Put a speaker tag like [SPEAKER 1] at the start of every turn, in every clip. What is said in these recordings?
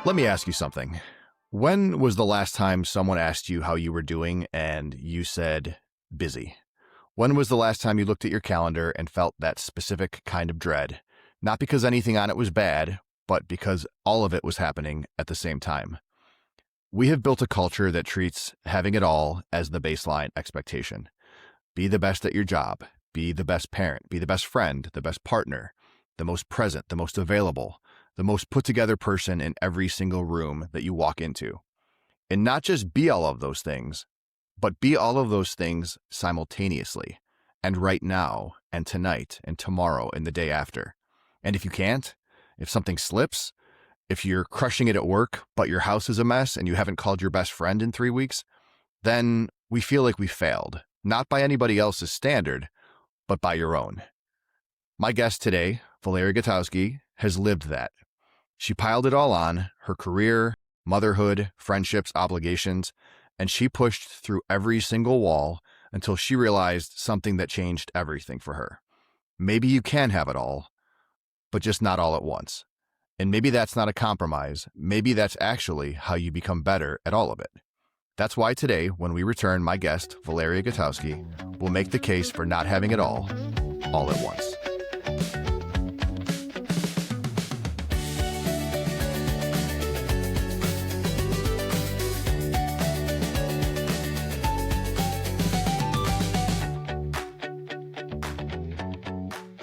[SPEAKER 1] Let me ask you something. When was the last time someone asked you how you were doing and you said busy? When was the last time you looked at your calendar and felt that specific kind of dread? Not because anything on it was bad, but because all of it was happening at the same time. We have built a culture that treats having it all as the baseline expectation. Be the best at your job. Be the best parent. Be the best friend, the best partner, the most present, the most available, the most put together person in every single room that you walk into. And not just be all of those things, but be all of those things simultaneously, and right now, and tonight, and tomorrow, and the day after. And if you can't, if something slips, if you're crushing it at work, but your house is a mess and you haven't called your best friend in 3 weeks, then we feel like we failed, not by anybody else's standard, but by your own. My guest today, Valeria Gutowski, has lived that. She piled it all on, her career, motherhood, friendships, obligations, and she pushed through every single wall until she realized something that changed everything for her. Maybe you can have it all, but just not all at once. And maybe that's not a compromise. Maybe that's actually how you become better at all of it. That's why today, when we return, my guest, Valeria Gutowski, will make the case for not having it all at once.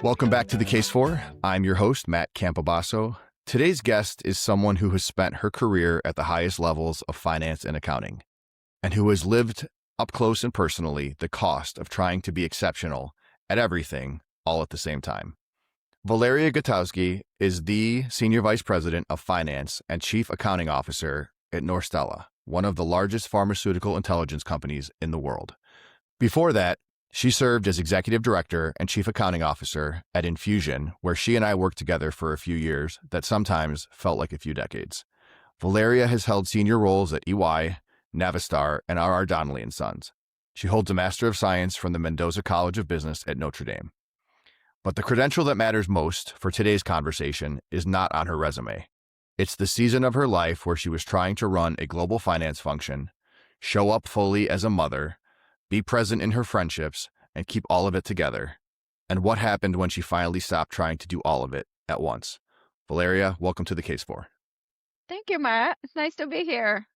[SPEAKER 1] Welcome back to The Case For. I'm your host, Matt Campobasso. Today's guest is someone who has spent her career at the highest levels of finance and accounting, and who has lived up close and personally the cost of trying to be exceptional at everything all at the same time. Valeria Gutowski is the Senior Vice President of Finance and Chief Accounting Officer at Norstella, one of the largest pharmaceutical intelligence companies in the world. Before that, she served as Executive Director and Chief Accounting Officer at Infusion, where she and I worked together for a few years that sometimes felt like a few decades. Valeria has held senior roles at EY, Navistar, and R.R. Donnelley & Sons. She holds a Master of Science from the Mendoza College of Business at Notre Dame. But the credential that matters most for today's conversation is not on her resume. It's the season of her life where she was trying to run a global finance function, show up fully as a mother, be present in her friendships, and keep all of it together. And what happened when she finally stopped trying to do all of it at once. Valeria, welcome to The Case For.
[SPEAKER 2] Thank you, Matt. It's nice to be here.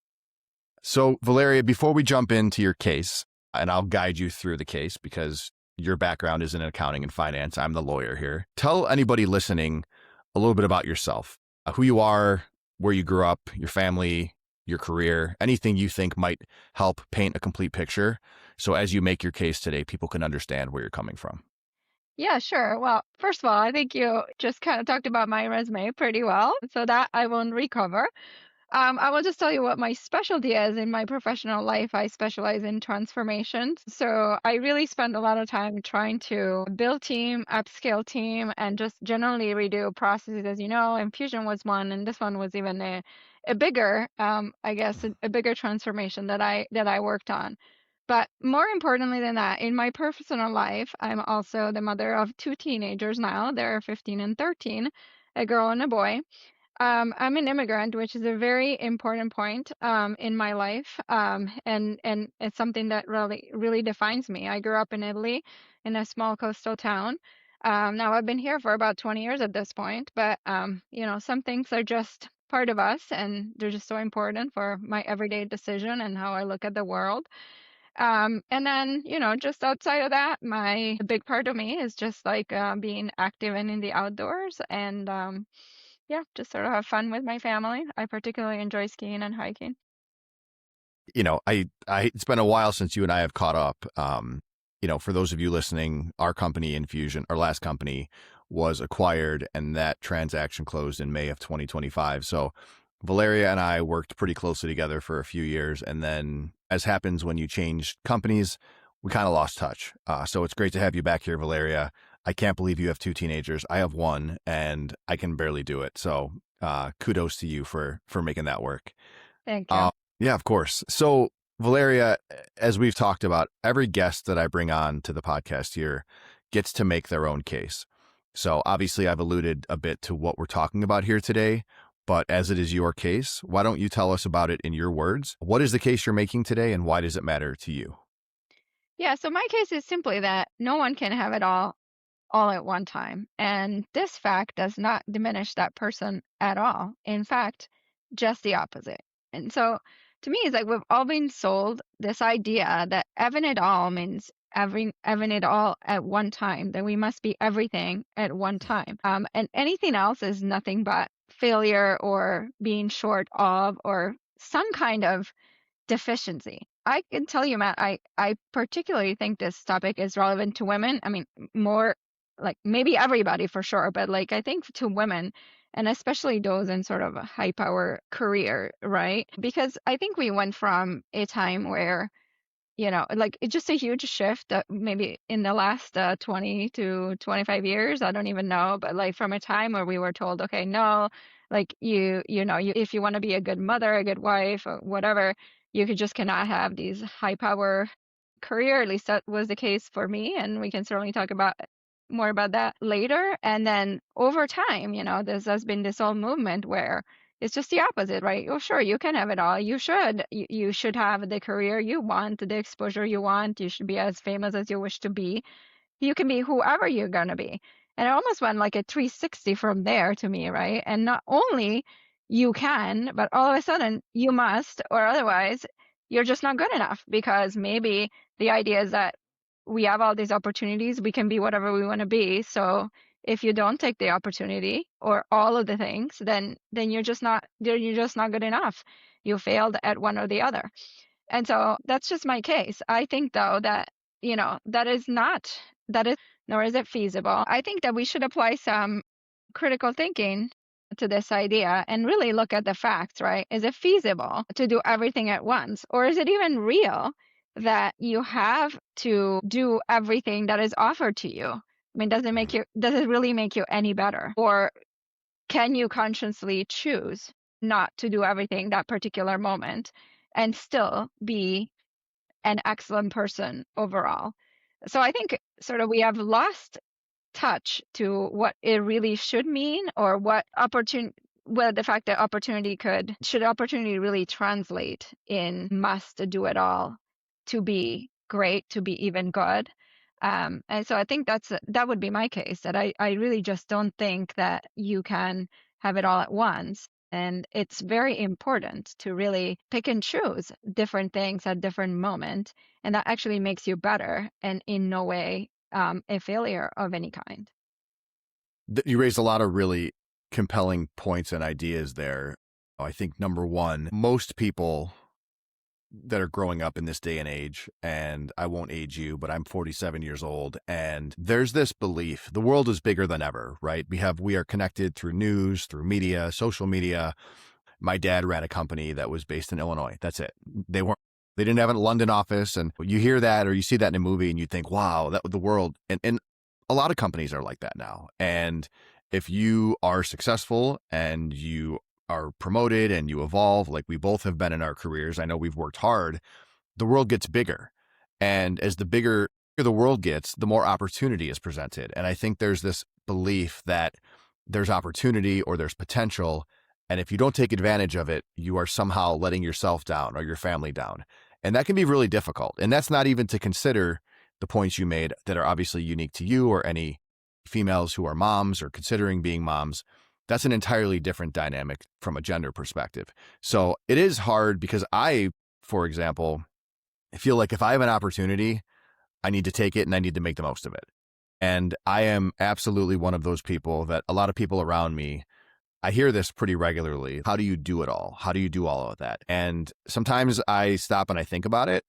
[SPEAKER 1] So, Valeria, before we jump into your case, and I'll guide you through the case because your background is in accounting and finance, I'm the lawyer here. Tell anybody listening a little bit about yourself, who you are, where you grew up, your family, your career, anything you think might help paint a complete picture. So as you make your case today, people can understand where you're coming from.
[SPEAKER 2] Yeah, sure. Well, first of all, I think you just kind of talked about my resume pretty well, so that I won't recover. I will just tell you what my specialty is in my professional life. I specialize in transformations. So I really spend a lot of time trying to build team, upscale team, and just generally redo processes. As you know, Infusion was one, and this one was even a bigger, I guess, a bigger transformation that I worked on. But more importantly than that, in my personal life, I'm also the mother of two teenagers now. They're 15 and 13, a girl and a boy. I'm an immigrant, which is a very important point in my life, and it's something that really defines me. I grew up in Italy, in a small coastal town. Now I've been here for about 20 years at this point, but some things are just part of us, and they're just so important for my everyday decision and how I look at the world. And then, just outside of that, a big part of me is just like being active and in the outdoors, and just sort of have fun with my family. I particularly enjoy skiing and hiking.
[SPEAKER 1] It's been a while since you and I have caught up. For those of you listening, our company, Infusion, our last company, was acquired, and that transaction closed in May of 2025. So Valeria and I worked pretty closely together for a few years, and then, as happens when you change companies, we kind of lost touch. So it's great to have you back here, Valeria. I can't believe you have two teenagers. I have one, and I can barely do it. So kudos to you for making that work.
[SPEAKER 2] Thank you.
[SPEAKER 1] Yeah, of course. So Valeria, as we've talked about, every guest that I bring on to the podcast here gets to make their own case. So obviously, I've alluded a bit to what we're talking about here today, but as it is your case, why don't you tell us about it in your words? What is the case you're making today, and why does it matter to you?
[SPEAKER 2] Yeah, so my case is simply that no one can have it all at one time. And this fact does not diminish that person at all. In fact, just the opposite. And so to me, it's like we've all been sold this idea that having it all means having it all at one time, that we must be everything at one time. And anything else is nothing but failure or being short of or some kind of deficiency. I can tell you, Matt, I particularly think this topic is relevant to women. I mean, more like maybe everybody for sure, but like I think to women and especially those in sort of a high power career, right? Because I think we went from a time where like it's just a huge shift maybe in the last 20 to 25 years. I don't even know, but like from a time where we were told, okay, no, like if you want to be a good mother, a good wife, or whatever, you could just cannot have these high power career. At least that was the case for me, and we can certainly talk about more about that later. And then over time, this has been this whole movement where it's just the opposite, right? Oh, sure, you can have it all. You should. You should have the career you want, the exposure you want. You should be as famous as you wish to be. You can be whoever you're going to be. And it almost went like a 360 from there to me, right? And not only you can, but all of a sudden you must, or otherwise you're just not good enough because maybe the idea is that we have all these opportunities, we can be whatever we want to be. So if you don't take the opportunity or all of the things, then you're just not good enough. You failed at one or the other. And so that's just my case. I think, though, that, that is not, that is, nor is it feasible. I think that we should apply some critical thinking to this idea and really look at the facts, right? Is it feasible to do everything at once? Or is it even real that you have to do everything that is offered to you? I mean, does it really make you any better? Or can you consciously choose not to do everything that particular moment and still be an excellent person overall? So I think sort of we have lost touch to what it really should mean or what opportunity well the fact that opportunity really translate in must do it all to be great, to be even good. And so I think that would be my case, that I really just don't think that you can have it all at once. And it's very important to really pick and choose different things at different moments. And that actually makes you better and in no way a failure of any kind.
[SPEAKER 1] You raised a lot of really compelling points and ideas there. I think number one, most people that are growing up in this day and age, and I won't age you, but I'm 47 years old, and there's this belief the world is bigger than ever, right? We are connected through news, through media, social media. My dad ran a company that was based in Illinois. That's it. They didn't have a London office, and you hear that or you see that in a movie and you think, wow, that the world, and a lot of companies are like that now. And if you are successful and you are promoted and you evolve, like we both have been in our careers, I know we've worked hard, the world gets bigger. And as the bigger the world gets, the more opportunity is presented. And I think there's this belief that there's opportunity or there's potential. And if you don't take advantage of it, you are somehow letting yourself down or your family down. And that can be really difficult. And that's not even to consider the points you made that are obviously unique to you or any females who are moms or considering being moms. That's an entirely different dynamic from a gender perspective. So it is hard because I, for example, feel like if I have an opportunity, I need to take it and I need to make the most of it. And I am absolutely one of those people that a lot of people around me, I hear this pretty regularly. How do you do it all? How do you do all of that? And sometimes I stop and I think about it.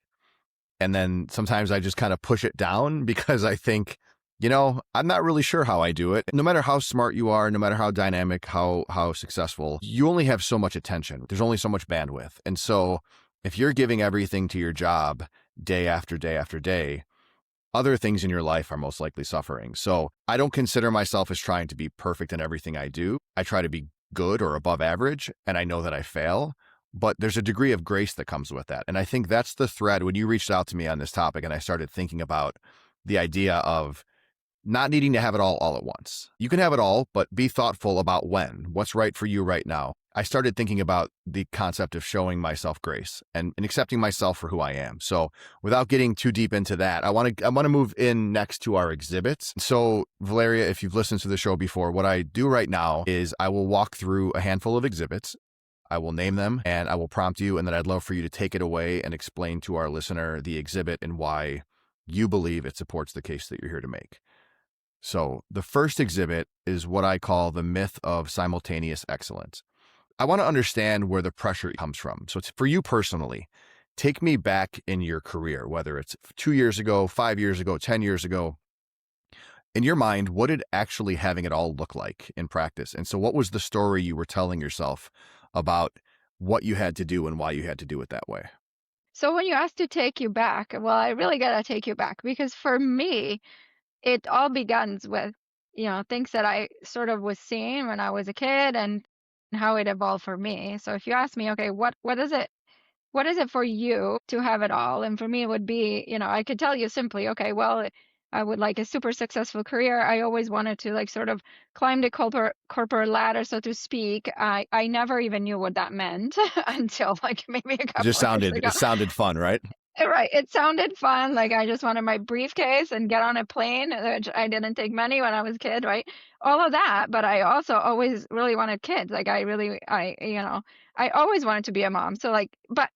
[SPEAKER 1] And then sometimes I just kind of push it down because I think, I'm not really sure how I do it. No matter how smart you are, no matter how dynamic, how successful, you only have so much attention. There's only so much bandwidth. And so if you're giving everything to your job day after day after day, other things in your life are most likely suffering. So I don't consider myself as trying to be perfect in everything I do. I try to be good or above average, and I know that I fail. But there's a degree of grace that comes with that. And I think that's the thread when you reached out to me on this topic and I started thinking about the idea of not needing to have it all at once. You can have it all, but be thoughtful about what's right for you right now. I started thinking about the concept of showing myself grace and accepting myself for who I am. So without getting too deep into that, I want to move in next to our exhibits. So Valeria, if you've listened to the show before, what I do right now is I will walk through a handful of exhibits. I will name them and I will prompt you, and then I'd love for you to take it away and explain to our listener the exhibit and why you believe it supports the case that you're here to make. So the first exhibit is what I call the myth of simultaneous excellence. I want to understand where the pressure comes from. So it's for you personally. Take me back in your career, whether it's 2 years ago, 5 years ago, 10 years ago. In your mind, what did actually having it all look like in practice? And so what was the story you were telling yourself about what you had to do and why you had to do it that way?
[SPEAKER 2] So when you asked to take you back, well, I really gotta take you back because for me, it all begins with, things that I sort of was seeing when I was a kid and how it evolved for me. So if you ask me, okay, what is it for you to have it all? And for me, it would be, I could tell you simply, okay, well, I would like a super successful career. I always wanted to like sort of climb the corporate ladder, so to speak. I never even knew what that meant until like maybe a
[SPEAKER 1] It just
[SPEAKER 2] couple of years ago.
[SPEAKER 1] sounded fun, right?
[SPEAKER 2] Right. It sounded fun. Like I just wanted my briefcase and get on a plane, which I didn't take money when I was a kid, right? All of that. But I also always really wanted kids. Like I always wanted to be a mom. So like, but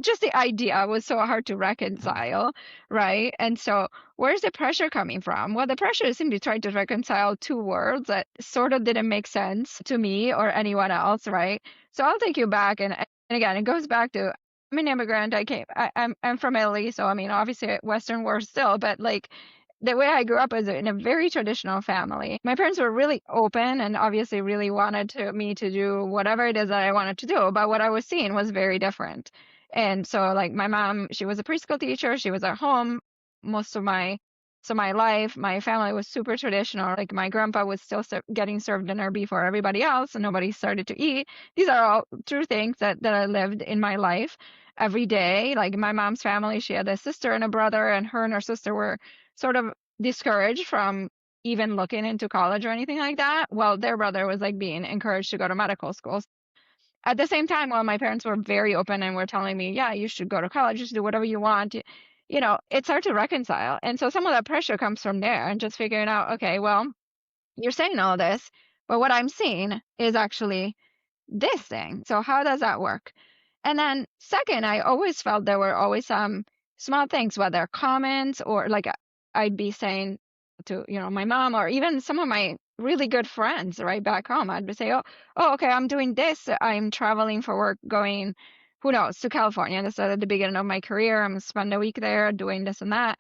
[SPEAKER 2] just the idea was so hard to reconcile, right? And so where's the pressure coming from? Well, the pressure is simply trying to reconcile two worlds that sort of didn't make sense to me or anyone else, right? So I'll take you back, and again, it goes back to I'm an immigrant. I'm from Italy, so I mean, obviously Western world still, but like the way I grew up is in a very traditional family. My parents were really open and obviously really wanted me to do whatever it is that I wanted to do, but what I was seeing was very different. And so like my mom, she was a preschool teacher. She was at home most of my life. My family was super traditional. Like my grandpa was still getting served dinner before everybody else, and nobody started to eat. These are all true things that I lived in my life every day. Like my mom's family, she had a sister and a brother, and her sister were sort of discouraged from even looking into college or anything like that. Well, their brother was like being encouraged to go to medical schools. At the same time, while my parents were very open and were telling me, yeah, you should go to college, just do whatever you want, it's hard to reconcile. And so some of that pressure comes from there and just figuring out, okay, well, you're saying all this, but what I'm seeing is actually this thing. So how does that work? And then second, I always felt there were always some small things, whether comments or like I'd be saying to, my mom or even some of my really good friends right back home. I'd be say, oh, okay, I'm doing this. I'm traveling for work, going, who knows, to California. This is at the beginning of my career. I'm gonna spend a week there doing this and that.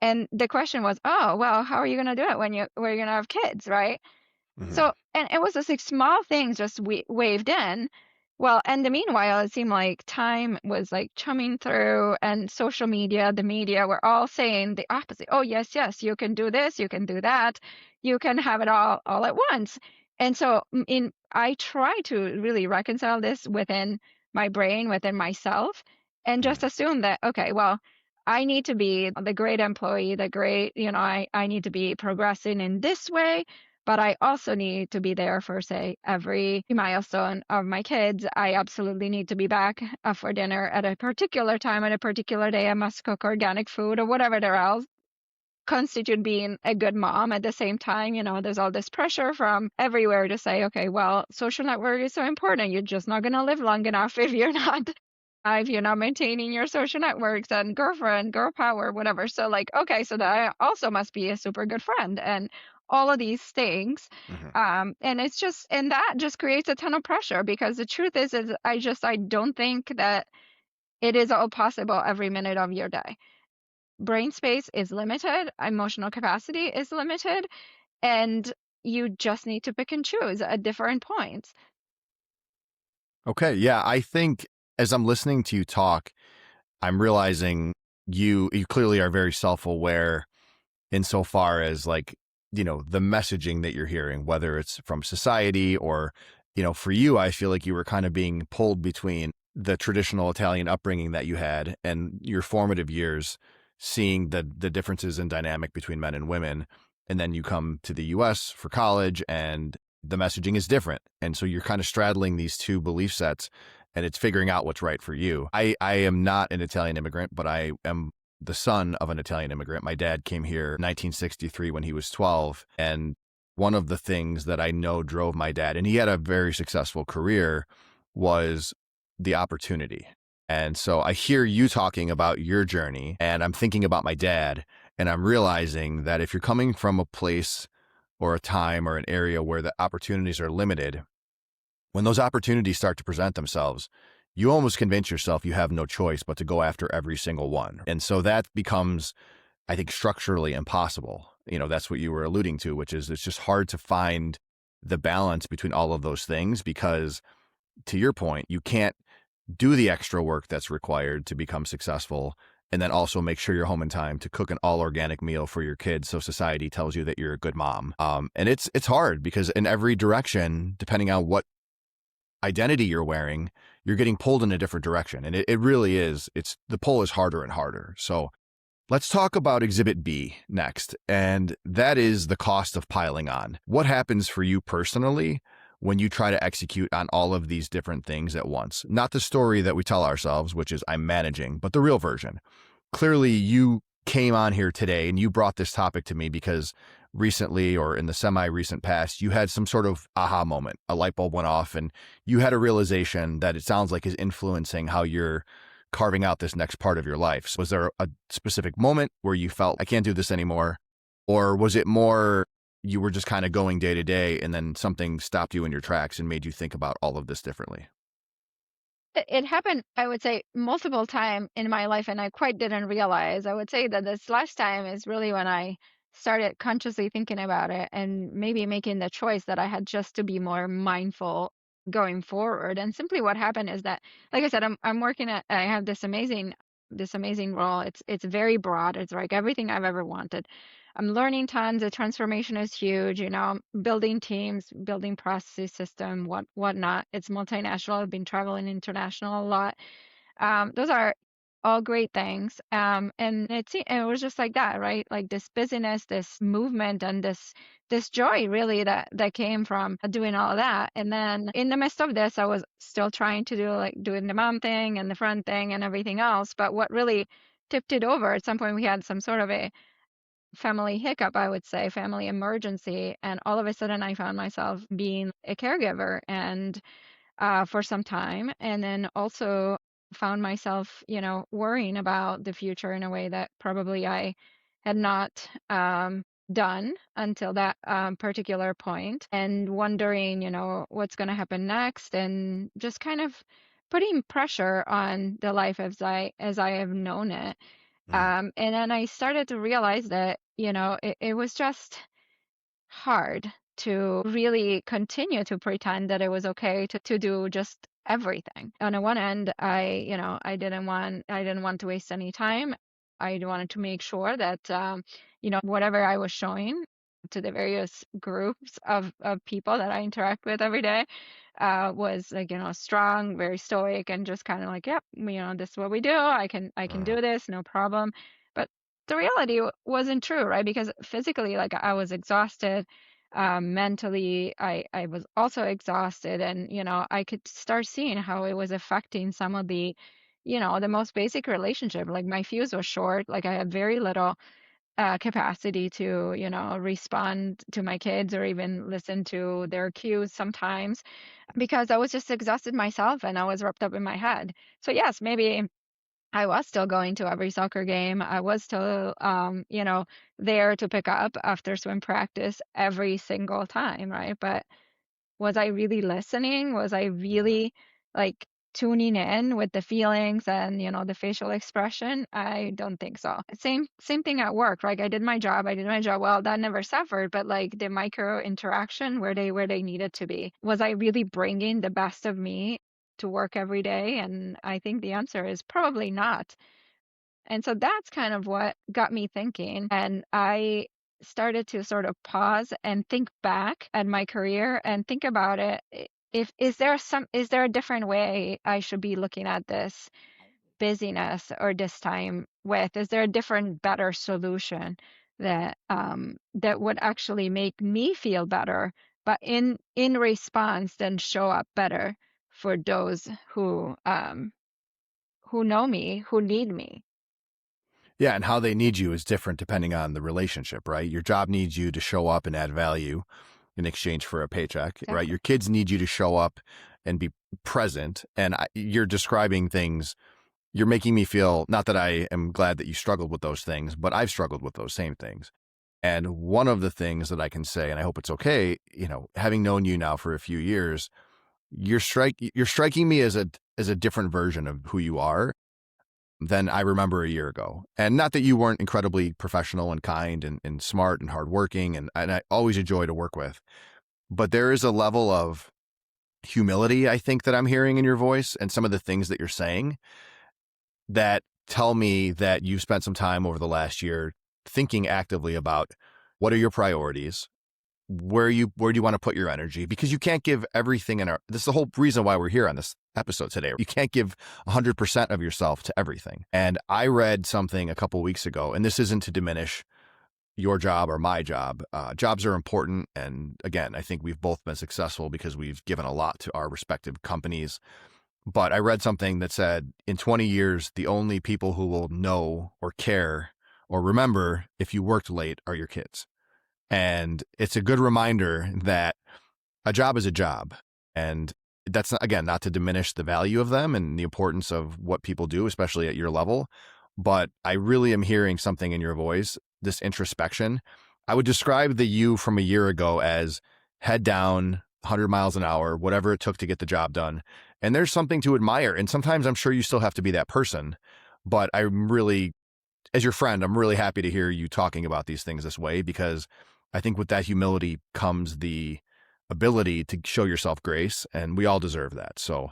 [SPEAKER 2] And the question was, oh, well, how are you going to do it when you're going to have kids, right?
[SPEAKER 1] Mm-hmm.
[SPEAKER 2] So, and it was just like small things just waved in. Well, and the meanwhile, it seemed like time was like chumming through, and social media, the media were all saying the opposite. Oh, yes, yes, you can do this, you can do that, you can have it all at once. And so, I try to really reconcile this within my brain, within myself, and just assume that, okay, well, I need to be the great employee, the great, I need to be progressing in this way, but I also need to be there for, say, every milestone of my kids. I absolutely need to be back for dinner at a particular time, at a particular day. I must cook organic food or whatever there else constitute being a good mom. At the same time, there's all this pressure from everywhere to say, okay, well, social network is so important. You're just not going to live long enough if you're not maintaining your social networks and girlfriend, girl power, whatever. So like, okay, so that I also must be a super good friend and all of these things.
[SPEAKER 1] Mm-hmm.
[SPEAKER 2] And that just creates a ton of pressure because the truth is I don't think that it is all possible every minute of your day. Brain space is limited, emotional capacity is limited, and you just need to pick and choose at different points.
[SPEAKER 1] Okay. Yeah. I think as I'm listening to you talk, I'm realizing you clearly are very self-aware insofar as like, the messaging that you're hearing, whether it's from society or, for you, I feel like you were kind of being pulled between the traditional Italian upbringing that you had and your formative years seeing the differences in dynamic between men and women. And then you come to the US for college and the messaging is different. And so you're kind of straddling these two belief sets and it's figuring out what's right for you. I am not an Italian immigrant, but I am the son of an Italian immigrant. My dad came here in 1963 when he was 12. And one of the things that I know drove my dad, and he had a very successful career, was the opportunity. And so I hear you talking about your journey, and I'm thinking about my dad, and I'm realizing that if you're coming from a place or a time or an area where the opportunities are limited, when those opportunities start to present themselves, you almost convince yourself you have no choice but to go after every single one. And so that becomes, I think, structurally impossible. That's what you were alluding to, which is it's just hard to find the balance between all of those things because, to your point, you can't do the extra work that's required to become successful and then also make sure you're home in time to cook an all organic meal for your kids so society tells you that you're a good mom. And it's hard because in every direction, depending on what identity you're wearing, you're getting pulled in a different direction. And it really is, the pull is harder and harder. So let's talk about Exhibit B next, and that is the cost of piling on. What happens for you personally when you try to execute on all of these different things at once? Not the story that we tell ourselves, which is I'm managing, but the real version. Clearly, you came on here today and you brought this topic to me because recently or in the semi-recent past, you had some sort of aha moment. A light bulb went off and you had a realization that it sounds like is influencing how you're carving out this next part of your life. So was there a specific moment where you felt, I can't do this anymore? Or was it more you were just kind of going day to day and then something stopped you in your tracks and made you think about all of this differently?
[SPEAKER 2] It happened, I would say, multiple time in my life, and I quite didn't realize. I would say that this last time is really when I started consciously thinking about it and maybe making the choice that I had just to be more mindful going forward. And simply what happened is that, like I said, I'm working at I have this amazing role. It's very broad. It's like everything I've ever wanted. I'm learning tons. The transformation is huge. I'm building teams, building processes, system, whatnot. It's multinational. I've been traveling international a lot. Those are all great things. And it was just like that, right? Like this busyness, this movement, and this joy really that came from doing all of that. And then in the midst of this, I was still trying to doing the mom thing and the front thing and everything else. But what really tipped it over at some point, we had some sort of a family hiccup, I would say, family emergency. And all of a sudden, I found myself being a caregiver and for some time. And then also found myself, worrying about the future in a way that probably I had not done until that particular point, and wondering, what's going to happen next, and just kind of putting pressure on the life as I have known it.
[SPEAKER 1] Mm,
[SPEAKER 2] And then I started to realize that, it was just hard to really continue to pretend that it was okay to do just everything. On the one end, I didn't want to waste any time. I wanted to make sure that whatever I was showing to the various groups of people that I interact with every day was like, strong, very stoic, and just kind of like, yep, this is what we do. I can
[SPEAKER 1] mm,
[SPEAKER 2] do this, no problem. But the reality wasn't true, right? Because physically, like, I was exhausted. Mentally, I was also exhausted, and I could start seeing how it was affecting some of the most basic relationship. Like, my fuse was short. Like, I had very little capacity to respond to my kids or even listen to their cues sometimes, because I was just exhausted myself and I was wrapped up in my head. So yes, maybe I was still going to every soccer game. I was still, there to pick up after swim practice every single time, right? But was I really listening? Was I
[SPEAKER 1] mm,
[SPEAKER 2] really like tuning in with the feelings and, the facial expression? I don't think so. Same thing at work. Like, I did my job well. That never suffered, but like the micro interaction where they needed to be. Was I really bringing the best of me to work every day? And I think the answer is probably not. And so that's kind of what got me thinking. And I started to sort of pause and think back at my career and think about it. If is there a different way I should be looking at this busyness or this time with? Is there a different, better solution that that would actually make me feel better, but in response, then show up better for those who know me, who need me.
[SPEAKER 1] Yeah, and how they need you is different depending on the relationship, right? Your job needs you to show up and add value in exchange for a paycheck, right?
[SPEAKER 2] Exactly.
[SPEAKER 1] Your kids need you to show up and be present. And you're describing things, you're making me feel, not that I am glad that you struggled with those things, but I've struggled with those same things. And one of the things that I can say, and I hope it's okay, having known you now for a few years, you're striking me as a different version of who you are than I remember a year ago. And not that you weren't incredibly professional and kind and smart and hardworking, and I always enjoy to work with. But there is a level of humility, I think, that I'm hearing in your voice and some of the things that you're saying that tell me that you've spent some time over the last year thinking actively about what are your priorities, where do you want to put your energy, because you can't give everything this is the whole reason why we're here on this episode today. You can't give 100% of yourself to everything. And I read something a couple weeks ago, and this isn't to diminish your job or my job. Jobs are important, and again, I think we've both been successful because we've given a lot to our respective companies. But I read something that said in 20 years, the only people who will know or care or remember if you worked late are your kids. And it's a good reminder that a job is a job. And that's not, again, not to diminish the value of them and the importance of what people do, especially at your level. But I really am hearing something in your voice, this introspection. I would describe the you from a year ago as head down, 100 miles an hour, whatever it took to get the job done. And there's something to admire. And sometimes I'm sure you still have to be that person. But I'm really, as your friend, I'm really happy to hear you talking about these things this way, because I think with that humility comes the ability to show yourself grace, and we all deserve that. So,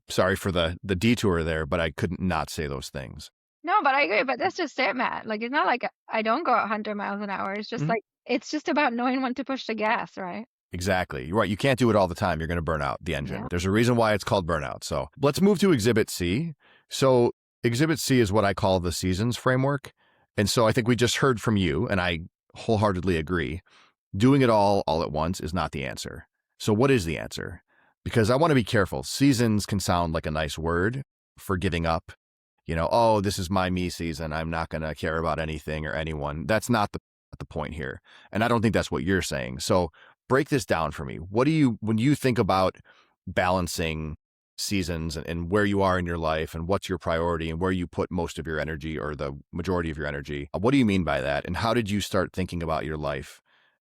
[SPEAKER 1] sorry for the detour there, but I couldn't not say those things.
[SPEAKER 2] No, but I agree. But that's just it, Matt. Like, it's not like I don't go 100 miles an hour. It's just
[SPEAKER 1] Mhm.
[SPEAKER 2] like, it's just about knowing when to push the gas, right?
[SPEAKER 1] Exactly. You're right. You can't do it all the time. You're going to burn out the engine.
[SPEAKER 2] Yeah.
[SPEAKER 1] There's a reason why it's called burnout. So let's move to Exhibit C. So Exhibit C is what I call the seasons framework. And so I think we just heard from you, and I wholeheartedly agree. Doing it all at once is not the answer. So what is the answer? Because I want to be careful. Seasons can sound like a nice word for giving up. Oh, this is my me season. I'm not going to care about anything or anyone. That's not the point here. And I don't think that's what you're saying. So break this down for me. What do you, when you think about balancing seasons and where you are in your life and what's your priority and where you put most of your energy or the majority of your energy, what do you mean by that? And how did you start thinking about your life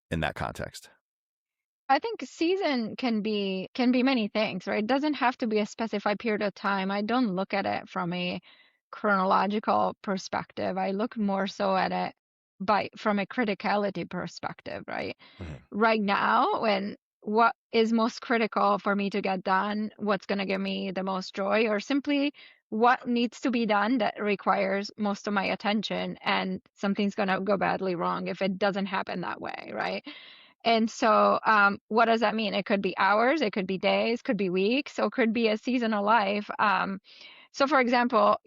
[SPEAKER 1] in that context?
[SPEAKER 2] I think season can be many things, right? It doesn't have to be a specified period of time. I don't look at it from a chronological perspective. I look more so at it by from a criticality perspective, right?
[SPEAKER 1] Mhm.
[SPEAKER 2] Right now, when what is most critical for me to get done, what's going to give me the most joy, or simply what needs to be done that requires most of my attention, and something's going to go badly wrong if it doesn't happen that way, right? And so, what does that mean? It could be hours, it could be days, could be weeks, or could be a season of life. So, for example,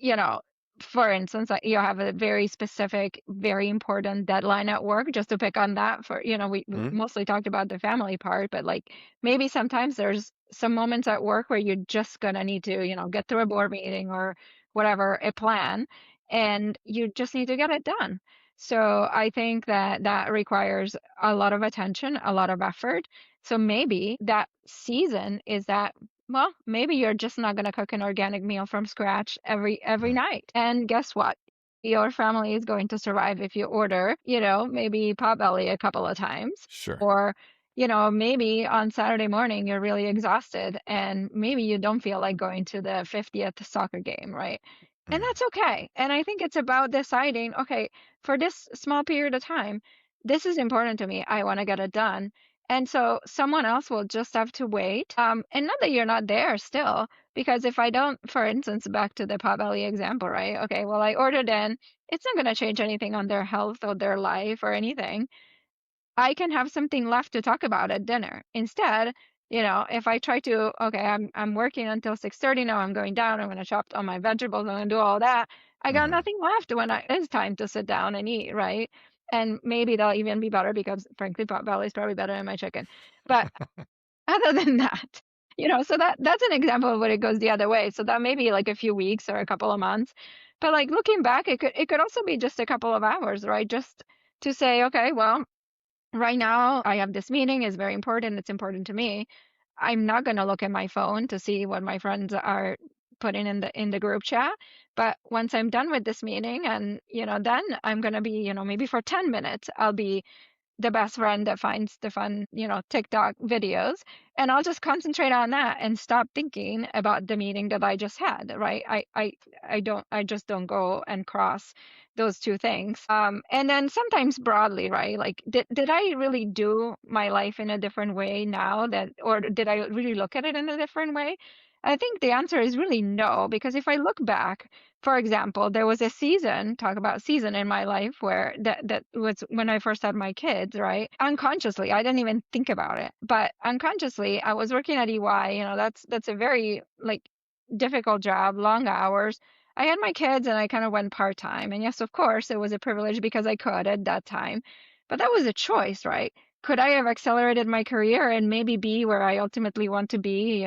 [SPEAKER 2] for instance, you have a very specific, very important deadline at work, just to pick on that for, we
[SPEAKER 1] Mhm.
[SPEAKER 2] mostly talked about the family part, but like maybe sometimes there's some moments at work where you're just gonna need to, get through a board meeting or whatever, a plan, and you just need to get it done. So I think that that requires a lot of attention, a lot of effort. So maybe that season is that, well, maybe you're just not going to cook an organic meal from scratch every
[SPEAKER 1] Mhm.
[SPEAKER 2] night. And guess what? Your family is going to survive if you order, maybe potbelly a couple of times.
[SPEAKER 1] Sure.
[SPEAKER 2] Or, maybe on Saturday morning you're really exhausted and maybe you don't feel like going to the 50th soccer game, right? And
[SPEAKER 1] Mhm.
[SPEAKER 2] that's okay. And I think it's about deciding, okay, for this small period of time, this is important to me. I want to get it done. And so someone else will just have to wait. And not that you're not there still, because if I don't, for instance, back to the Potbelly example, right? Okay, well, I ordered in. It's not going to change anything on their health or their life or anything. I can have something left to talk about at dinner. Instead, if I try to, okay, I'm working until 6:30 now, I'm going down, I'm going to chop all my vegetables, I'm going to do all that. I got
[SPEAKER 1] Hmm.
[SPEAKER 2] nothing left when it's time to sit down and eat, right? And maybe that'll even be better because frankly, pot belly is probably better than my chicken. But other than that, so that's an example of when it goes the other way. So that may be like a few weeks or a couple of months. But like looking back, it could also be just a couple of hours, right? Just to say, okay, well, right now I have this meeting, it's very important, it's important to me. I'm not going to look at my phone to see what my friends are putting in the group chat. But once I'm done with this meeting and, then I'm going to be, maybe for 10 minutes, I'll be the best friend that finds the fun, TikTok videos. And I'll just concentrate on that and stop thinking about the meeting that I just had, right? I just don't go and cross those two things. And then sometimes broadly, right? Like, did I really do my life in a different way now or did I really look at it in a different way? I think the answer is really no, because if I look back, for example, there was a season, talk about season in my life where that was when I first had my kids, right? Unconsciously, I didn't even think about it, but unconsciously, I was working at EY, that's a very like difficult job, long hours. I had my kids and I kind of went part-time. And yes, of course, it was a privilege because I could at that time. But that was a choice, right? Could I have accelerated my career and maybe be where I ultimately want to be,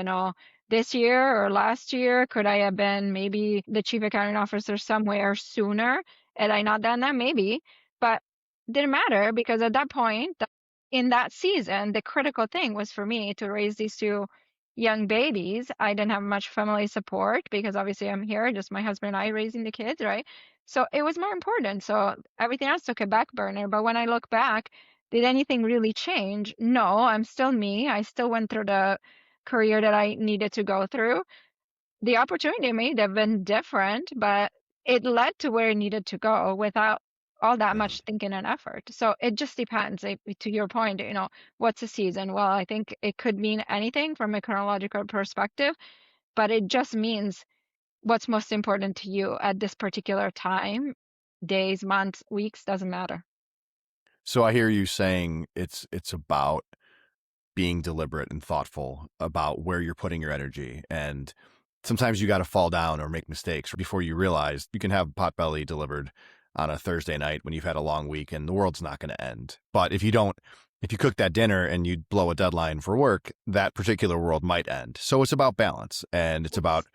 [SPEAKER 2] this year or last year? Could I have been maybe the chief accounting officer somewhere sooner? Had I not done that? Maybe. But didn't matter because at that point, in that season, the critical thing was for me to raise these two young babies. I didn't have much family support because obviously I'm here, just my husband and I raising the kids, right? So it was more important. So everything else took a back burner. But when I look back, did anything really change? No, I'm still me. I still went through the career that I needed to go through. The opportunity may have been different, but it led to where it needed to go without all that
[SPEAKER 1] Hmm.
[SPEAKER 2] much thinking and effort. So it just depends. To your point, what's a season? Well, I think it could mean anything from a chronological perspective, but it just means what's most important to you at this particular time. Days, months, weeks, doesn't matter.
[SPEAKER 1] So I hear you saying it's about being deliberate and thoughtful about where you're putting your energy. And sometimes you got to fall down or make mistakes before you realize you can have potbelly delivered on a Thursday night when you've had a long week and the world's not going to end. But if you cook that dinner and you blow a deadline for work, that particular world might end. So it's about balance and it's about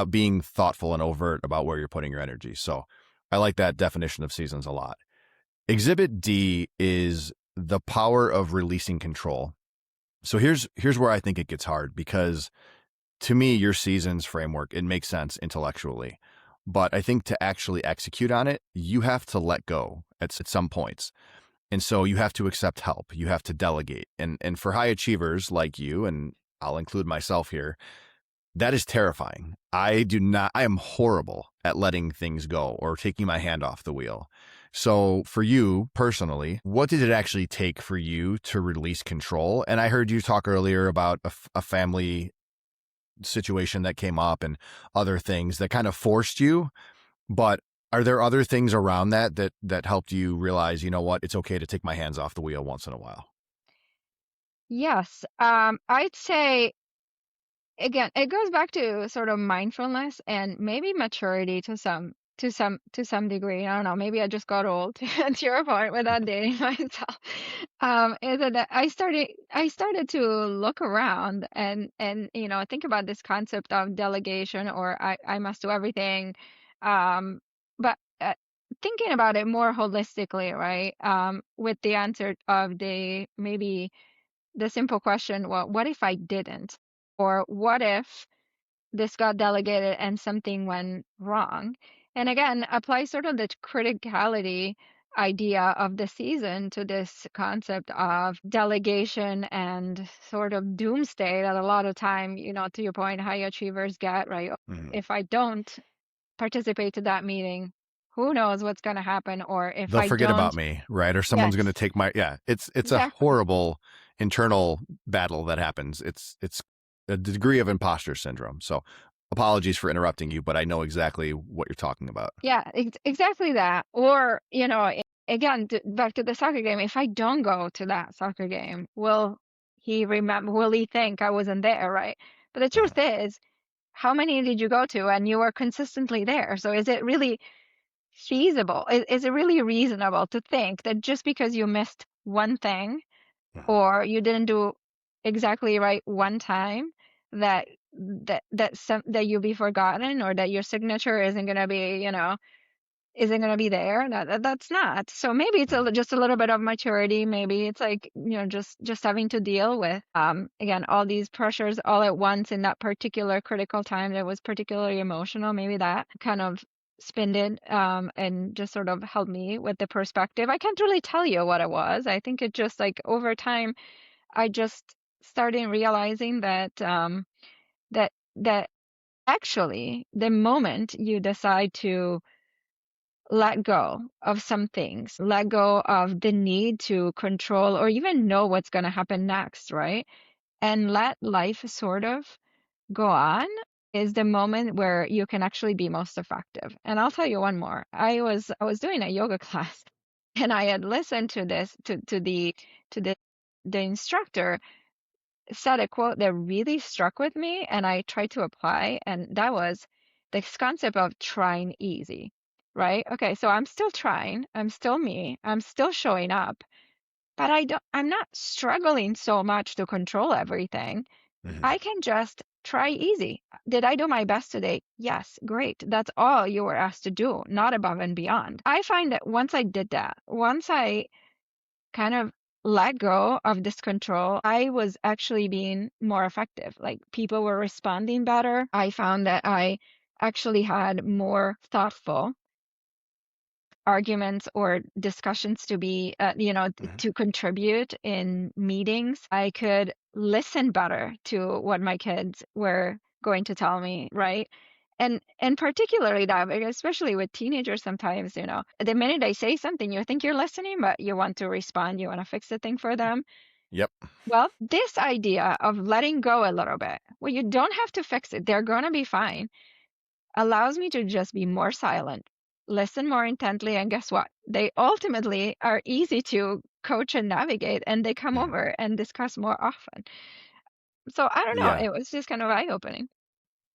[SPEAKER 1] being thoughtful and overt about where you're putting your energy. So I like that definition of seasons a lot. Exhibit D is the power of releasing control. So here's where I think it gets hard because to me your seasons framework it makes sense intellectually. But I think to actually execute on it, you have to let go at some points. And so you have to accept help. You have to delegate. And for high achievers like you, and I'll include myself here, that is terrifying. I am horrible at letting things go or taking my hand off the wheel. So, for you personally, what did it actually take for you to release control? And I heard you talk earlier about a family situation that came up and other things that kind of forced you. But are there other things around that helped you realize, you know what, it's okay to take my hands off the wheel once in a while?
[SPEAKER 2] Yes. I'd say again, it goes back to sort of mindfulness and maybe maturity to some degree. I don't know. Maybe I just got old to your point without dating myself. Is that I started to look around and think about this concept of delegation or I must do everything. But thinking about it more holistically, right? With the answer of the maybe the simple question, well, what if I didn't? Or what if this got delegated and something went wrong? And again, apply sort of the criticality idea of the season to this concept of delegation and sort of doomsday that a lot of time, to your point, high achievers get, right?
[SPEAKER 1] Mhm.
[SPEAKER 2] If I don't participate to that meeting, who knows what's going to happen? Or if
[SPEAKER 1] They'll
[SPEAKER 2] I
[SPEAKER 1] forget about
[SPEAKER 2] don't,
[SPEAKER 1] me, right? Or someone's going to
[SPEAKER 2] yes,
[SPEAKER 1] take my yeah. It's a
[SPEAKER 2] exactly.
[SPEAKER 1] horrible internal battle that happens. It's a degree of imposter syndrome. So apologies for interrupting you, but I know exactly what you're talking about.
[SPEAKER 2] Yeah, exactly that. Or, again, back to the soccer game, if I don't go to that soccer game, will he think I wasn't there, right? But the
[SPEAKER 1] Uh-huh.
[SPEAKER 2] truth is, how many did you go to? And you were consistently there. So is it really feasible? Is it really reasonable to think that just because you missed one thing
[SPEAKER 1] Mhm.
[SPEAKER 2] or you didn't do exactly right one time that that you'll be forgotten, or that your signature isn't going to be, isn't going to be there? That's not. So maybe it's
[SPEAKER 1] Mhm.
[SPEAKER 2] just a little bit of maturity. Maybe it's like, just having to deal with, again, all these pressures all at once in that particular critical time that was particularly emotional. Maybe that kind of spinned it, and just sort of helped me with the perspective. I can't really tell you what it was. I think it just, like, over time, I just started realizing that, that actually the moment you decide to let go of some things, let go of the need to control or even know what's going to happen next, right? And let life sort of go on, is the moment where you can actually be most effective. And I'll tell you one more. I was doing a yoga class, and I had listened to this to the instructor said a quote that really struck with me, and I tried to apply, and that was this concept of trying easy, right? Okay, so I'm still trying, I'm still me, I'm still showing up, but I'm not struggling so much to control everything.
[SPEAKER 1] Mhm.
[SPEAKER 2] I can just try easy. Did I do my best today? Yes, great. That's all you were asked to do, not above and beyond. I find that once I did that, once I kind of let go of this control, I was actually being more effective. Like, people were responding better. I found that I actually had more thoughtful arguments or discussions to be,
[SPEAKER 1] Mhm.
[SPEAKER 2] to contribute in meetings. I could listen better to what my kids were going to tell me, right? And particularly that, like, especially with teenagers, sometimes, the minute I say something, you think you're listening, but you want to respond, you want to fix the thing for them.
[SPEAKER 1] Yep.
[SPEAKER 2] Well, this idea of letting go a little bit, well, you don't have to fix it. They're going to be fine, allows me to just be more silent, listen more intently, and guess what? They ultimately are easy to coach and navigate, and they come
[SPEAKER 1] Mhm.
[SPEAKER 2] over and discuss more often. So I don't know,
[SPEAKER 1] Yeah.
[SPEAKER 2] it was just kind of eye-opening.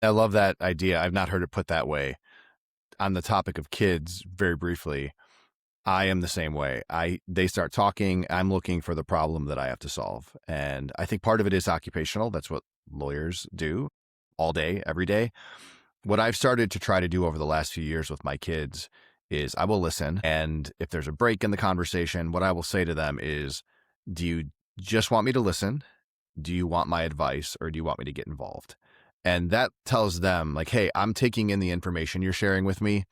[SPEAKER 1] I love that idea. I've not heard it put that way. On the topic of kids, very briefly, I am the same way. They start talking, I'm looking for the problem that I have to solve. And I think part of it is occupational. That's what lawyers do all day, every day. What I've started to try to do over the last few years with my kids is I will listen. And if there's a break in the conversation, what I will say to them is, do you just want me to listen? Do you want my advice, or do you want me to get involved? And that tells them, like, hey, I'm taking in the information you're sharing with me.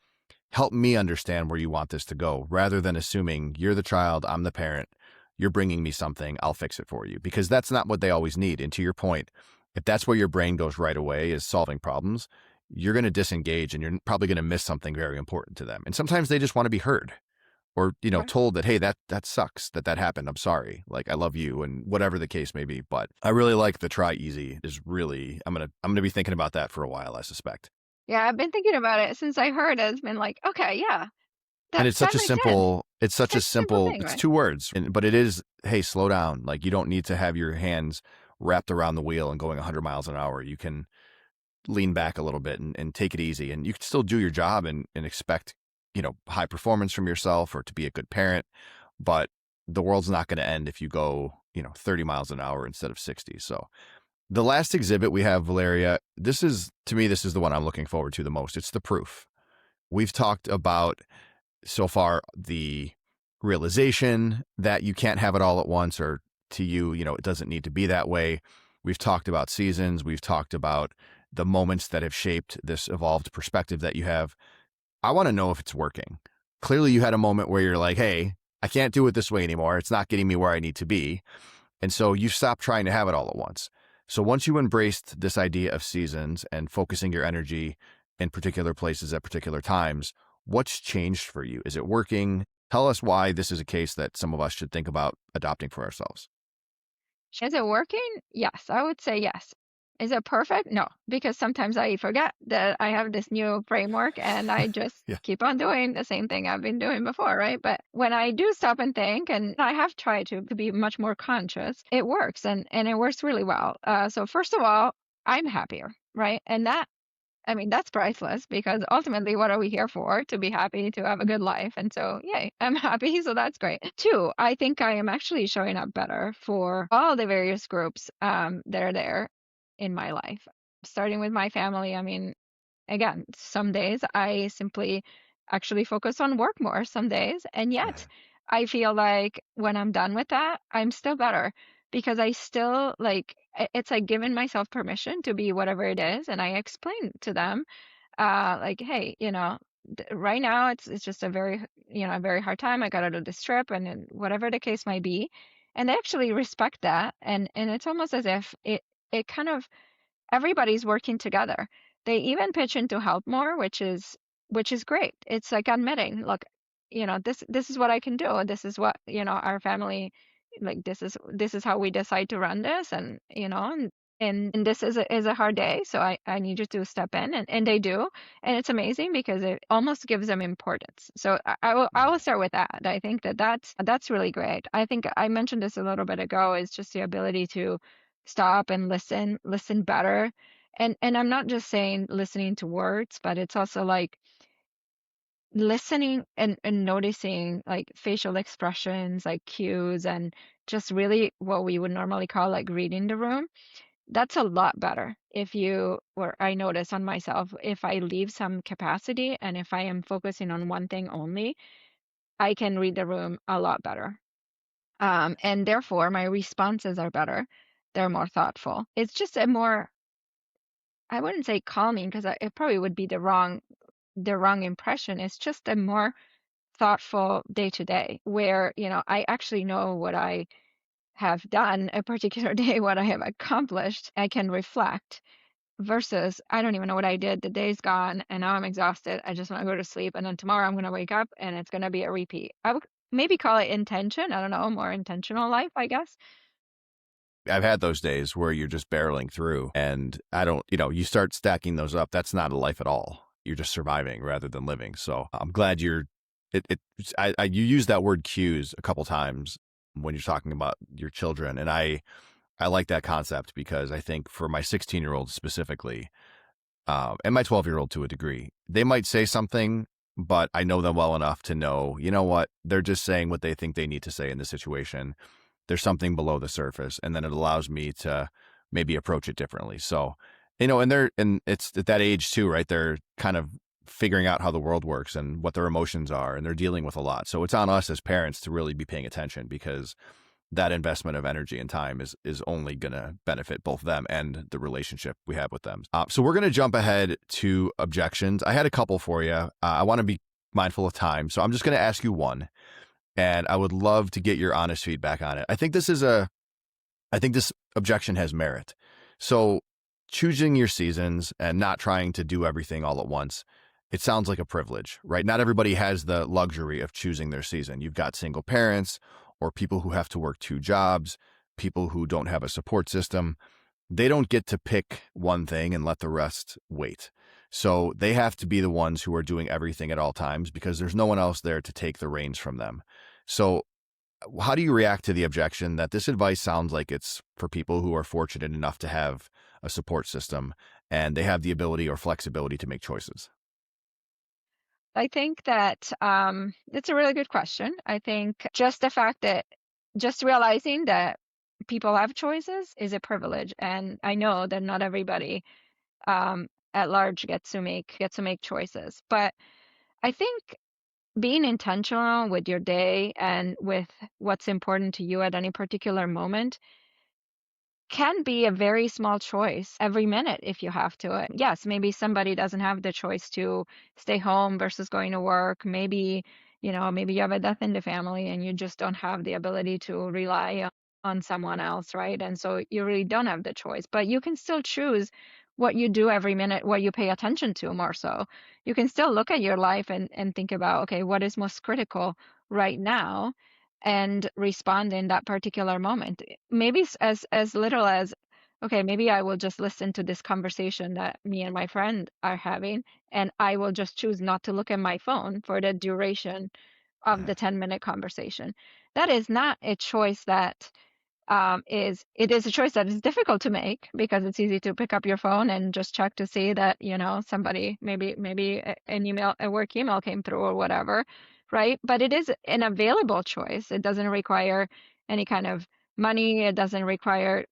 [SPEAKER 1] Help me understand where you want this to go, rather than assuming you're the child, I'm the parent, you're bringing me something, I'll fix it for you. Because that's not what they always need. And to your point, if that's where your brain goes right away, is solving problems, you're going to disengage and you're probably going to miss something very important to them. And sometimes they just want to be heard, or,
[SPEAKER 2] Right.
[SPEAKER 1] told that, hey, that sucks that happened. I'm sorry. Like, I love you, and whatever the case may be. But I really like the try easy is really, I'm going to be thinking about that for a while, I suspect.
[SPEAKER 2] Yeah, I've been thinking about it since I heard it. It's been like, okay, yeah,
[SPEAKER 1] And
[SPEAKER 2] that that makes sense. Such a
[SPEAKER 1] it's
[SPEAKER 2] simple thing, right?
[SPEAKER 1] 2 words, but it is, hey, slow down. Like, you don't need to have your hands wrapped around the wheel and going 100 miles an hour. You can lean back a little bit and take it easy, and you can still do your job and expect, high performance from yourself, or to be a good parent. But the world's not going to end if you go, 30 miles an hour instead of 60. So the last exhibit we have, Valeria, to me, this is the one I'm looking forward to the most. It's the proof. We've talked about so far the realization that you can't have it all at once, or to you, it doesn't need to be that way. We've talked about seasons. We've talked about the moments that have shaped this evolved perspective that you have. I want to know if it's working. Clearly, you had a moment where you're like, hey, I can't do it this way anymore. It's not getting me where I need to be. And so you stopped trying to have it all at once. So once you embraced this idea of seasons and focusing your energy in particular places at particular times, what's changed for you? Is it working? Tell us why this is a case that some of us should think about adopting for ourselves.
[SPEAKER 2] Is it working? Yes, I would say yes. Is it perfect? No, because sometimes I forget that I have this new framework and I just
[SPEAKER 1] Yeah.
[SPEAKER 2] keep on doing the same thing I've been doing before, right? But when I do stop and think, and I have tried to be much more conscious, it works, and it works really well. So first of all, I'm happier, right? And that I mean, that's priceless because ultimately, what are we here for? To be happy, to have a good life. And so, yay, I'm happy. So that's great. Two, I think I am actually showing up better for all the various groups that are there in my life. Starting with my family, I mean, again, some days I simply actually focus on work more some days. And yet I feel like when I'm done with that, I'm still better because I still like it's like giving myself permission to be whatever it is. And I explain to them, like, hey, right now it's just a a very hard time. I got to do this trip and whatever the case might be. And they actually respect that. And it's almost as if it kind of everybody's working together. They even pitch in to help more, which is great. It's like admitting, look, this is what I can do. This is what, our family like this is how we decide to run this and this is a hard day, so I need you to step in and they do. And it's amazing because it almost gives them importance. So I will start with that. I think that's really great. I think I mentioned this a little bit ago, is just the ability to stop and listen better. And I'm not just saying listening to words, but it's also like listening and noticing like facial expressions, like cues, and just really what we would normally call like reading the room. That's a lot better if you or I notice on myself, if I leave some capacity and if I am focusing on one thing only, I can read the room a lot better. And therefore my responses are better. They're more thoughtful. It's just a more, I wouldn't say calming because it probably would be the wrong impression. It's just a more thoughtful day to day where, I actually know what I have done a particular day, what I have accomplished. I can reflect versus I don't even know what I did. The day's gone and now I'm exhausted. I just want to go to sleep. And then tomorrow I'm going to wake up and it's going to be a repeat. I would maybe call it intention. I don't know, more intentional life, I guess.
[SPEAKER 1] I've had those days where you're just barreling through and I don't, you start stacking those up. That's not a life at all. You're just surviving rather than living. So I'm glad you use that word cues a couple times when you're talking about your children. And I like that concept because I think for my 16-year-old specifically, and my 12-year-old to a degree, they might say something, but I know them well enough to know, you know what, they're just saying what they think they need to say in the situation. There's something below the surface, and then it allows me to maybe approach it differently. So, and it's at that age too, right? They're kind of figuring out how the world works and what their emotions are, and they're dealing with a lot. So it's on us as parents to really be paying attention because that investment of energy and time is only going to benefit both them and the relationship we have with them. So we're going to jump ahead to objections. I had a couple for you. I want to be mindful of time, so I'm just going to ask you one, and I would love to get your honest feedback on it. I think this objection has merit. So choosing your seasons and not trying to do everything all at once, it sounds like a privilege, right? Not everybody has the luxury of choosing their season. You've got single parents or people who have to work two jobs, people who don't have a support system. They don't get to pick one thing and let the rest wait. So they have to be the ones who are doing everything at all times because there's no one else there to take the reins from them. So how do you react to the objection that this advice sounds like it's for people who are fortunate enough to have a support system and they have the ability or flexibility to make choices?
[SPEAKER 2] I think that it's a really good question. I think just the fact that just realizing that people have choices is a privilege, and I know that not everybody at large gets to make choices. But I think being intentional with your day and with what's important to you at any particular moment can be a very small choice every minute if you have to. Yes, maybe somebody doesn't have the choice to stay home versus going to work. Maybe you have a death in the family and you just don't have the ability to rely on someone else, right? And so you really don't have the choice, but you can still choose what you do every minute, what you pay attention to more so. You can still look at your life and think about, okay, what is most critical right now? And respond in that particular moment. Maybe as little as, okay, maybe I will just listen to this conversation that me and my friend are having, and I will just choose not to look at my phone for the duration of the 10-minute conversation. That is not a choice that is it is a choice that is difficult to make because it's easy to pick up your phone and just check to see that, somebody maybe an email, a work email came through or whatever, right? But it is an available choice. It doesn't require any kind of money. It doesn't require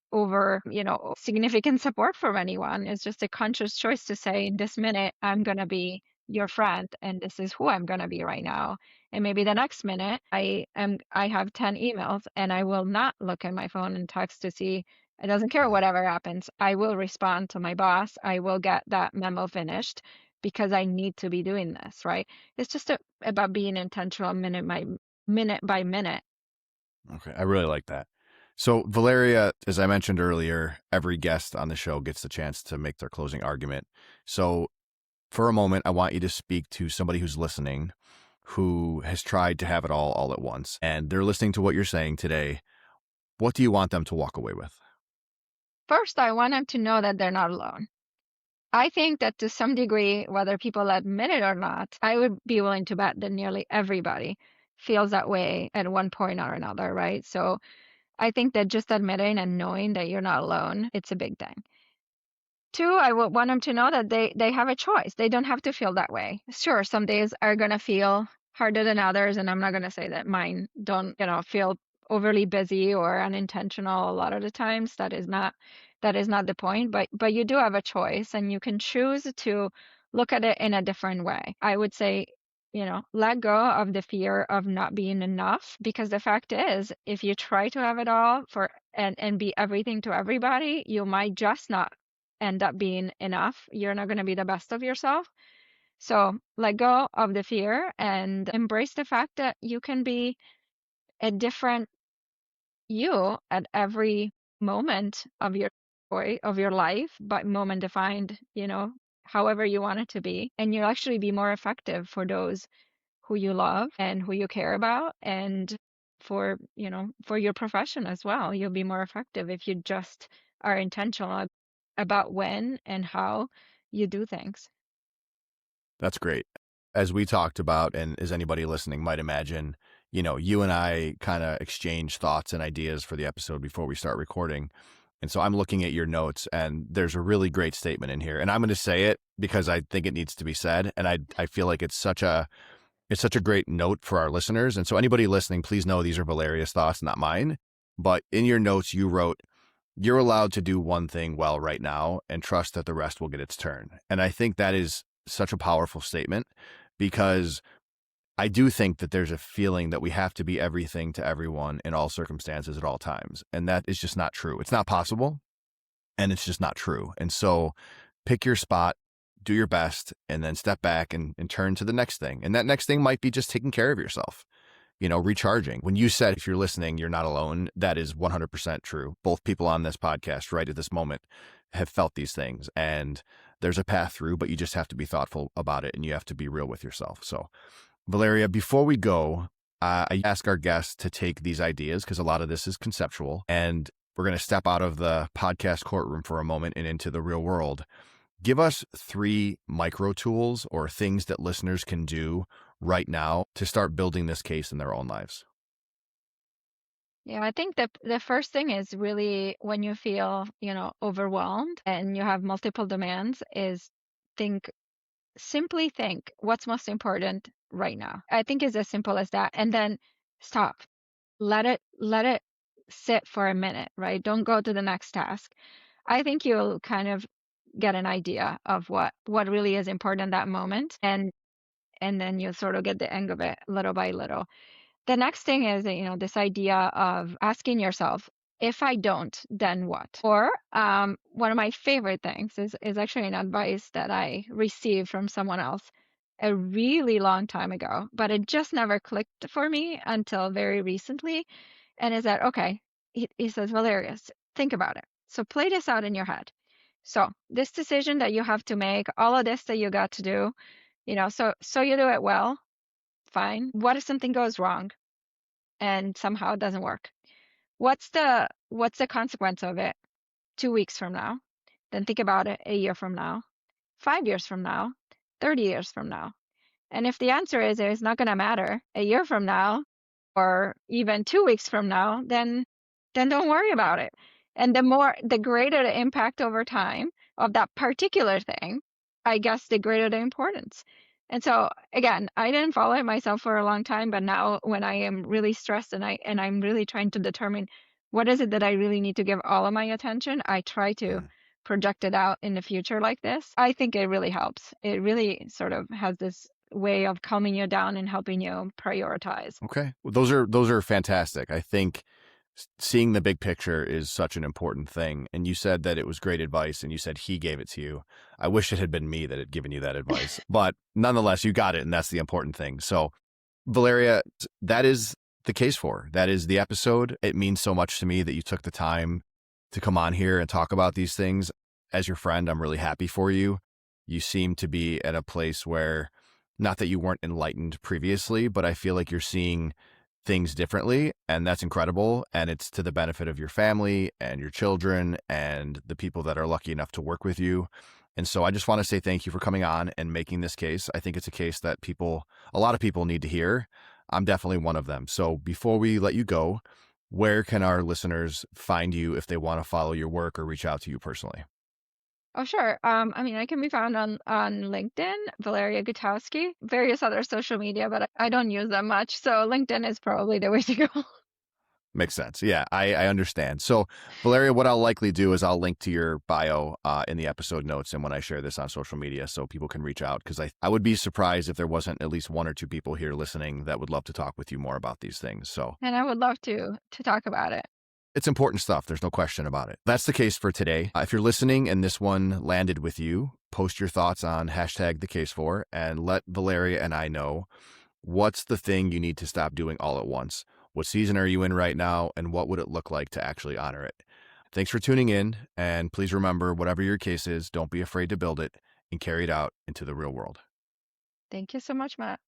[SPEAKER 2] significant support from anyone. It's just a conscious choice to say, this minute I'm going to be your friend and this is who I'm going to be right now. And maybe the next minute I have 10 emails and I will not look at my phone and text to see. It doesn't care whatever happens. I will respond to my boss. I will get that memo finished because I need to be doing this, right? It's just about being intentional minute by minute.
[SPEAKER 1] Okay, I really like that. So, Valeria, as I mentioned earlier, every guest on the show gets the chance to make their closing argument. So, for a moment, I want you to speak to somebody who's listening who has tried to have it all at once, and they're listening to what you're saying today. What do you want them to walk away with?
[SPEAKER 2] First, I want them to know that they're not alone. I think that to some degree, whether people admit it or not, I would be willing to bet that nearly everybody feels that way at one point or another, right? So I think that just admitting and knowing that you're not alone, it's a big thing. Two, I would want them to know that they have a choice. They don't have to feel that way. Sure, some days are going to feel harder than others, and I'm not going to say that mine don't, feel overly busy or unintentional a lot of the times. That is not the point, but you do have a choice and you can choose to look at it in a different way. I would say, let go of the fear of not being enough, because the fact is, if you try to have it all and be everything to everybody, you might just not end up being enough. You're not going to be the best of yourself. So let go of the fear and embrace the fact that you can be a different you at every moment of your life, but moment defined, however you want it to be. And you'll actually be more effective for those who you love and who you care about, and for your profession as well. You'll be more effective if you just are intentional about when and how you do things.
[SPEAKER 1] That's great. As we talked about, and as anybody listening might imagine, you and I kind of exchange thoughts and ideas for the episode before we start recording. And so I'm looking at your notes, and there's a really great statement in here. And I'm going to say it because I think it needs to be said. And I feel like it's such a great note for our listeners. And so anybody listening, please know these are Valeria's thoughts, not mine. But in your notes, you wrote, "You're allowed to do one thing well right now and trust that the rest will get its turn." And I think that is such a powerful statement, because I do think that there's a feeling that we have to be everything to everyone in all circumstances at all times. And that is just not true. It's not possible, and it's just not true. And so pick your spot, do your best, and then step back and turn to the next thing. And that next thing might be just taking care of yourself, recharging. When you said, if you're listening, you're not alone, that is 100% true. Both people on this podcast right at this moment have felt these things, and there's a path through, but you just have to be thoughtful about it and you have to be real with yourself. So, Valeria, before we go, I ask our guests to take these ideas, because a lot of this is conceptual, and we're going to step out of the podcast courtroom for a moment and into the real world. Give us 3 micro tools or things that listeners can do right now to start building this case in their own lives.
[SPEAKER 2] Yeah, I think the first thing is really when you feel, overwhelmed and you have multiple demands, is think simply think what's most important right now. I think it's as simple as that. And then stop. Let it sit for a minute, right? Don't go to the next task. I think you'll kind of get an idea of what really is important in that moment, and then you'll sort of get the hang of it little by little. The next thing is, this idea of asking yourself, if I don't, then what? Or one of my favorite things is actually an advice that I received from someone else a really long time ago, but it just never clicked for me until very recently. And is that, okay, he says, Valeria, think about it. So play this out in your head. So this decision that you have to make, all of this that you got to do, so you do it well, fine. What if something goes wrong and somehow it doesn't work? What's the consequence of it 2 weeks from now? Then think about it a year from now, 5 years from now, 30 years from now. And if the answer is it's not going to matter a year from now or even 2 weeks from now, then then don't worry about it. And the greater the impact over time of that particular thing, I guess the greater the importance. And so again, I didn't follow it myself for a long time, but now when I am really stressed and I'm really trying to determine what is it that I really need to give all of my attention, I try to
[SPEAKER 1] Mm.
[SPEAKER 2] project it out in the future like this. I think it really helps. It really sort of has this way of calming you down and helping you prioritize.
[SPEAKER 1] Okay. Well, those are fantastic. I think seeing the big picture is such an important thing. And you said that it was great advice and you said he gave it to you. I wish it had been me that had given you that advice, but nonetheless, you got it. And that's the important thing. So Valeria, that is the case for. That is the episode. It means so much to me that you took the time to come on here and talk about these things. As your friend, I'm really happy for you. You seem to be at a place where, not that you weren't enlightened previously, but I feel like you're seeing things differently, and that's incredible. And it's to the benefit of your family and your children and the people that are lucky enough to work with you. And so I just want to say thank you for coming on and making this case. I think it's a case that a lot of people need to hear. I'm definitely one of them. So before we let you go, where can our listeners find you if they want to follow your work or reach out to you personally?
[SPEAKER 2] Oh, sure. I mean, I can be found on LinkedIn, Valeria Gutowski, various other social media, but I don't use them much. So LinkedIn is probably the way to go.
[SPEAKER 1] Makes sense. Yeah, I understand. So, Valeria, what I'll likely do is I'll link to your bio in the episode notes and when I share this on social media so people can reach out because I would be surprised if there wasn't at least one or two people here listening that would love to talk with you more about these things. So,
[SPEAKER 2] And I would love to talk about it.
[SPEAKER 1] it's important stuff. There's no question about it. That's the case for today. If you're listening and this one landed with you, post your thoughts on hashtag the case for and let Valeria and I know what's the thing you need to stop doing all at once. What season are you in right now? And what would it look like to actually honor it? Thanks for tuning in. And please remember, whatever your case is, don't be afraid to build it and carry it out into the real world.
[SPEAKER 2] Thank you so much, Matt.